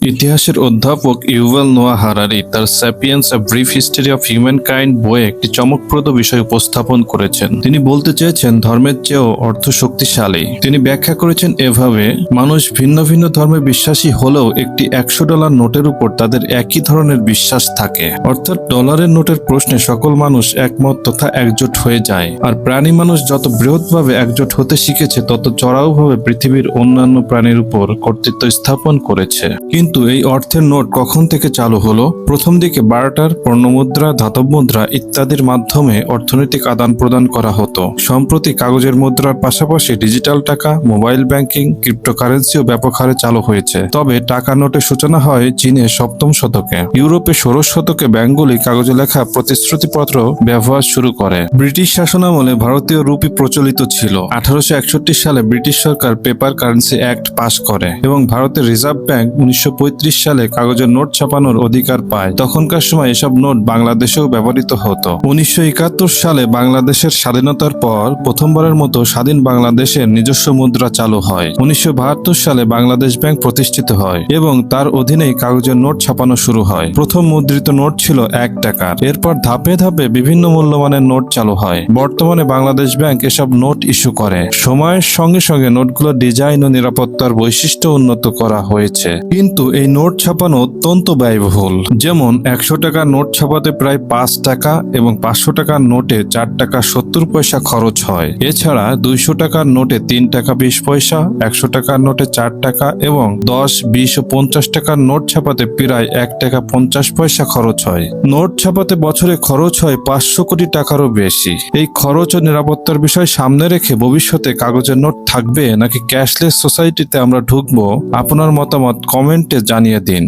ইতিহাসের অধ্যাপক Yuval Noah Harari তার Sapiens a brief history of humankind বইয়ে একটি চমকপ্রদ বিষয় উপস্থাপন করেছেন। তিনি বলতে চেয়েছেন ধর্মের চেয়েও অর্থ শক্তিশালী। তিনি ব্যাখ্যা করেছেন এভাবে, মানুষ ভিন্ন ভিন্ন ধর্মে বিশ্বাসী হলেও একটি $100 নোটের উপর তাদের একই ধরনের বিশ্বাস থাকে। অর্থাৎ ডলারের নোটের প্রশ্নে সকল মানুষ একমত তথা একজোট হয়ে যায়। আর প্রাণী মানুষ যত বৃহৎভাবে একজোট হতে শিখেছে তত চড়াওভাবে পৃথিবীর অন্যান্য প্রাণীর উপর কর্তৃত্ব স্থাপন করেছে। কিন্তু এই অর্থের নোট কখন থেকে চালু হলো? প্রথম দিকে বার্টার, পণ্যমুদ্রা, ধাতব মুদ্রা ইত্যাদির মাধ্যমে অর্থনৈতিক আদান প্রদান করা হতো। সম্প্রতি কাগজের মুদ্রার পাশাপাশি ডিজিটাল টাকা, মোবাইল ব্যাংকিং, ক্রিপ্টোকারেন্সিও ব্যাপক হারে চালু হয়েছে। তবে টাকা নোটের সূচনা হয় চীনে 7ম শতকে। ইউরোপে 16 শতকে ব্যাংকগুলি কাগজে লেখা প্রতিশ্রুতিপত্র ব্যবহার শুরু করে। ব্রিটিশ শাসনামলে ভারতীয় রুপি প্রচলিত ছিল। 1861 সালে ব্রিটিশ সরকার পেপার কারেন্সি অ্যাক্ট পাস করে এবং ভারতের রিজার্ভ ব্যাংক 1935 সালে কাগজের নোট ছাপানোর অধিকার পায়। তখনকার সময় এসব নোট বাংলাদেশেও ব্যবহৃত হতো। 1971 সালে বাংলাদেশের স্বাধীনতার পর প্রথমবারের মতো স্বাধীন বাংলাদেশের নিজস্ব মুদ্রা চালু হয়। 1972 সালে বাংলাদেশ ব্যাংক প্রতিষ্ঠিত হয় এবং তার অধীনেই কাগজের নোট ছাপানো শুরু হয়। প্রথম মুদ্রিত নোট ছিল 1 টাকার। এরপর ধাপে ধাপে বিভিন্ন মূল্যমানের নোট চালু হয়। বর্তমানে বাংলাদেশ ব্যাংক এসব নোট ইস্যু করে। সময়ের সঙ্গে সঙ্গে নোটগুলোর ডিজাইন ও নিরাপত্তার বৈশিষ্ট্য উন্নত করা হয়েছে। কিন্তু এই নোট ছাপানো অত্যন্ত ব্যয়বহুল। যেমন 100 টাকার নোট ছাপাতে প্রায় 5 টাকা এবং 500 টাকার নোটে 4 টাকা 70 পয়সা খরচ হয়। এছাড়া 200 টাকার নোটে 3 টাকা 20 পয়সা, 100 টাকার নোটে 4 টাকা এবং 10, 20 ও 50 টাকার নোট ছাপাতে প্রায় 1 টাকা 50 পয়সা খরচ হয়। নোট ছাপাতে বছরে খরচ হয় 500 কোটি টাকারও বেশি। এই খরচ ও নিরাপত্তার বিষয় সামনে রেখে ভবিষ্যতে কাগজের নোট থাকবে নাকি ক্যাশলেস সোসাইটিতে আমরা ঢুকবো? আপনার মতামত কমেন্টে জানিয়ে দিন।